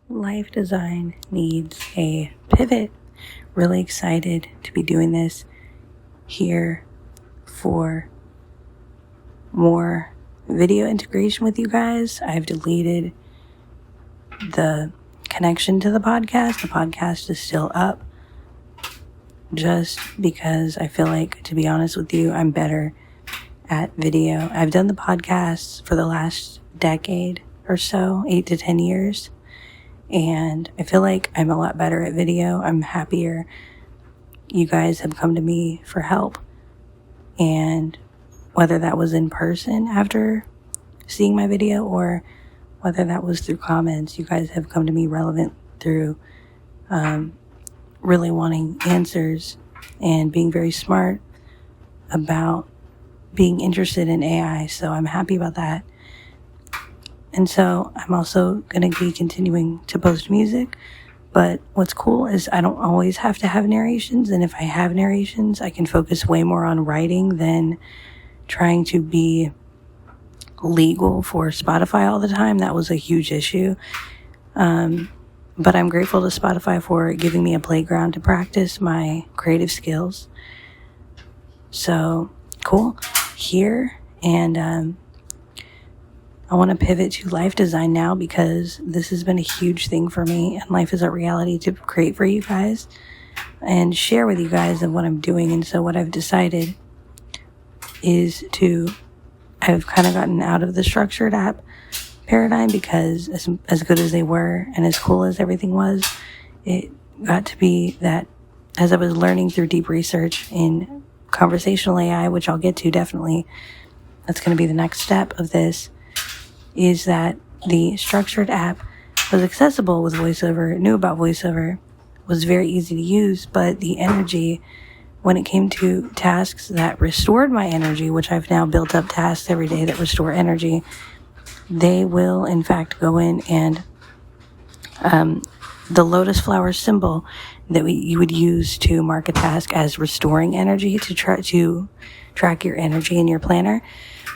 Life design needs a pivot. Really excited to be doing this here for more video integration with you guys. I've deleted the connection to the podcast. The podcast is still up just because I feel like, to be honest with you, I'm better at video. I've done the podcasts for the last decade or so, 8 to 10 years. And I feel like I'm a lot better at video. I'm happier. You guys have come to me for help. And whether that was in person after seeing my video or whether that was through comments, you guys have come to me relevant through really wanting answers and being very smart about being interested in AI. So I'm happy about that. And so I'm also going to be continuing to post music. But what's cool is I don't always have to have narrations. And if I have narrations, I can focus way more on writing than trying to be legal for Spotify all the time. That was a huge issue. But I'm grateful to Spotify for giving me a playground to practice my creative skills. So cool here. And I want to pivot to life design now because this has been a huge thing for me, and life is a reality to create for you guys and share with you guys of what I'm doing. And so what I've decided is I've kind of gotten out of the structured app paradigm because as good as they were and as cool as everything was, it got to be that as I was learning through deep research in conversational AI, which I'll get to definitely, that's going to be the next step of this, is that the structured app was accessible with VoiceOver, knew about VoiceOver, was very easy to use, but the energy, when it came to tasks that restored my energy, which I've now built up tasks every day that restore energy, they will in fact go in and the lotus flower symbol that you would use to mark a task as restoring energy to track your energy in your planner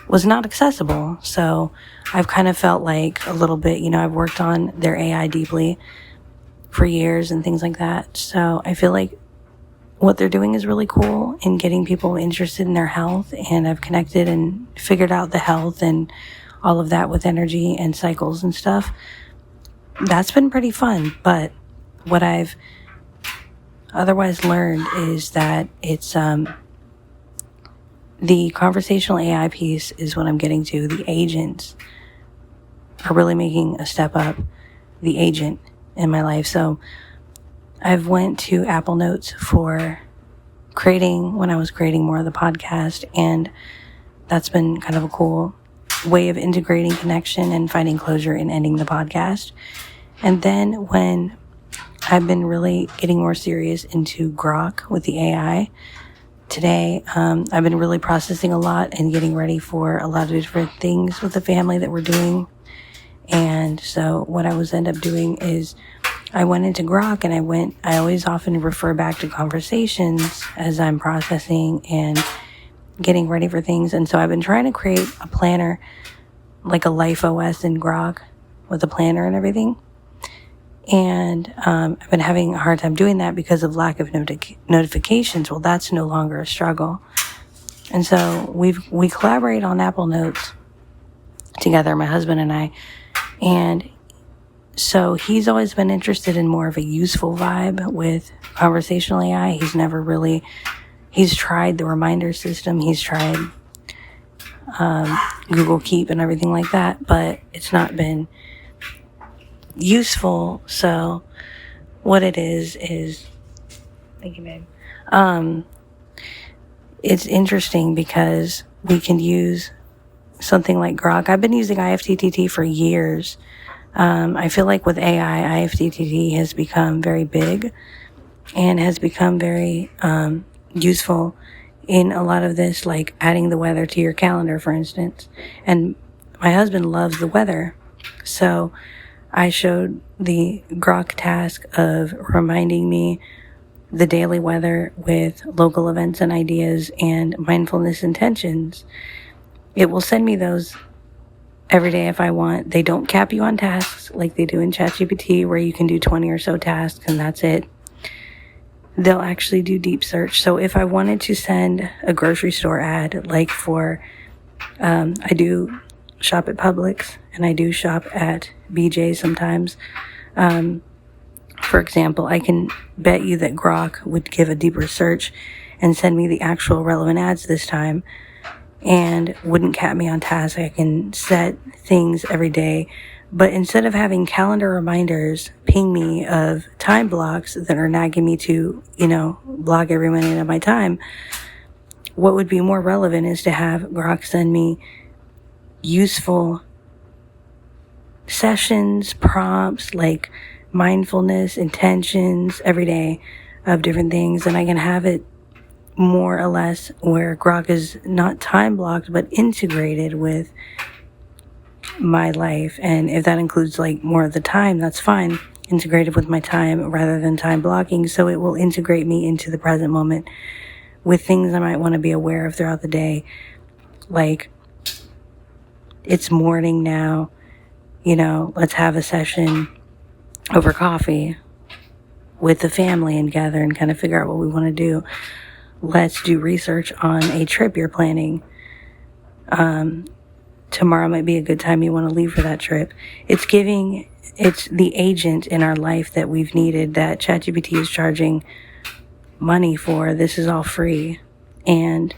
was not accessible. So I've kind of felt like a little bit, I've worked on their AI deeply for years and things like that. So I feel like what they're doing is really cool in getting people interested in their health. And I've connected and figured out the health and all of that with energy and cycles and stuff. That's been pretty fun. But what I've otherwise learned is that it's, the conversational AI piece is what I'm getting to. The agents are really making a step up, the agent in my life. So I've went to Apple Notes for when I was creating more of the podcast, and that's been kind of a cool way of integrating connection and finding closure in ending the podcast. And then when I've been really getting more serious into Grok with the AI, today, I've been really processing a lot and getting ready for a lot of different things with the family that we're doing. And so what I end up doing is I went into Grok and I always often refer back to conversations as I'm processing and getting ready for things. And so I've been trying to create a planner, like a life OS in Grok with a planner and everything. And I've been having a hard time doing that because of lack of notifications. Well, that's no longer a struggle. And so we collaborate on Apple Notes together, my husband and I. And so he's always been interested in more of a useful vibe with conversational AI. He's tried the reminder system. He's tried Google Keep and everything like that, but it's not been useful. So what it is thank you, babe. It's interesting because we can use something like Grok. I've been using IFTTT for years. I feel like with AI, IFTTT has become very big and has become very useful in a lot of this, like adding the weather to your calendar, for instance. And my husband loves the weather. So I showed the Grok task of reminding me the daily weather with local events and ideas and mindfulness intentions. It will send me those every day if I want. They don't cap you on tasks like they do in ChatGPT, where you can do 20 or so tasks and that's it. They'll actually do deep search. So if I wanted to send a grocery store ad, like for, I do shop at Publix and I do shop at BJ sometimes. For example, I can bet you that Grok would give a deeper search and send me the actual relevant ads this time and wouldn't cap me on task. I can set things every day. But instead of having calendar reminders ping me of time blocks that are nagging me to, block every minute of my time, what would be more relevant is to have Grok send me useful sessions, prompts, like mindfulness, intentions every day of different things. And I can have it more or less where Grok is not time blocked, but integrated with my life. And if that includes like more of the time, that's fine. Integrated with my time rather than time blocking. So it will integrate me into the present moment with things I might want to be aware of throughout the day. Like, it's morning now, let's have a session over coffee with the family and gather and kind of figure out what we want to do. Let's do research on a trip you're planning. Tomorrow might be a good time you want to leave for that trip. It's the agent in our life that we've needed, that ChatGPT is charging money for. This is all free. And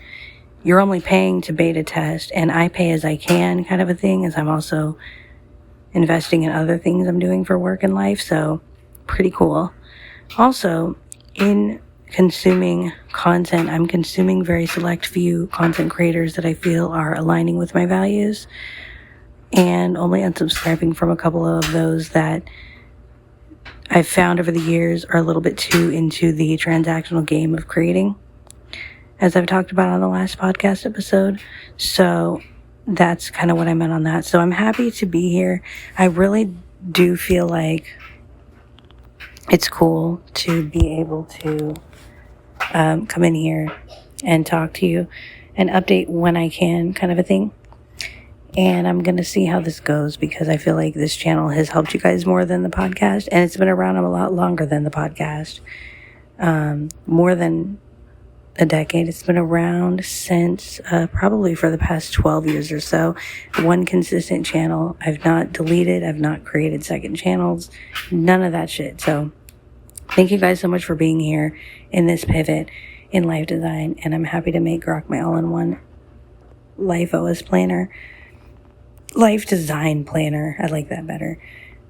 you're only paying to beta test, and I pay as I can kind of a thing, as I'm also investing in other things I'm doing for work and life. So pretty cool. Also, in consuming content, I'm consuming very select few content creators that I feel are aligning with my values, and only unsubscribing from a couple of those that I've found over the years are a little bit too into the transactional game of creating, as I've talked about on the last podcast episode. So that's kind of what I meant on that. So I'm happy to be here. I really do feel like it's cool to be able to come in here and talk to you and update when I can, kind of a thing. And I'm going to see how this goes, because I feel like this channel has helped you guys more than the podcast, and it's been around a lot longer than the podcast. More than a decade. It's been around since probably for the past 12 years or so. One consistent channel. I've not deleted. I've not created second channels. None of that shit. So thank you guys so much for being here in this pivot in life design. And I'm happy to make Grok my all-in-one life OS planner. Life design planner. I like that better.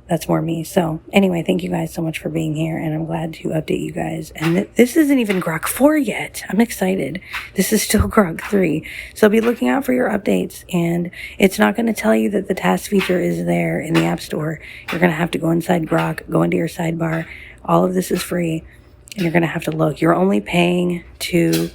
That's more me. So anyway, thank you guys so much for being here, and I'm glad to update you guys. And this isn't even Grok 4 yet. I'm excited. This is still Grok 3. So be looking out for your updates, and it's not going to tell you that the task feature is there in the App Store. You're going to have to go inside Grok, go into your sidebar. All of this is free, and you're going to have to look. You're only paying to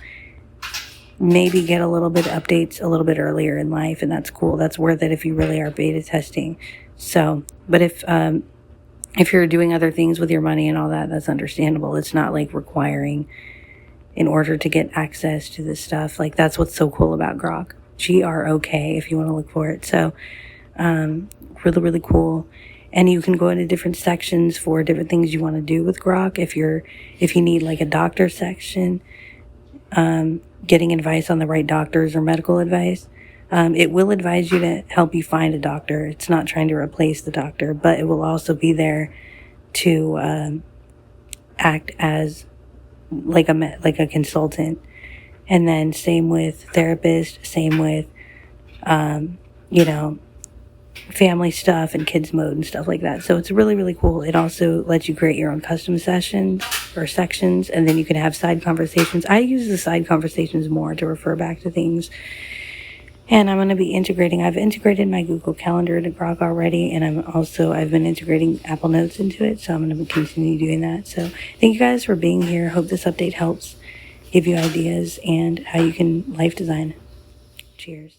maybe get a little bit of updates a little bit earlier in life, and that's cool. That's worth it if you really are beta testing. So, but if you're doing other things with your money and all that, that's understandable. It's not like requiring in order to get access to this stuff. Like, that's what's so cool about Grok. Grok, if you want to look for it. So, really, really cool. And you can go into different sections for different things you want to do with Grok. If you need like a doctor section, getting advice on the right doctors or medical advice. It will advise you to help you find a doctor. It's not trying to replace the doctor, but it will also be there to act as like a consultant. And then same with therapist, same with family stuff and kids mode and stuff like that. So it's really, really cool. It also lets you create your own custom sessions or sections, and then you can have side conversations. I use the side conversations more to refer back to things. And I'm going to be I've integrated my Google Calendar to Grok already, and I've been integrating Apple Notes into it, so I'm going to continue doing that. So thank you guys for being here. Hope this update helps give you ideas and how you can life design. Cheers.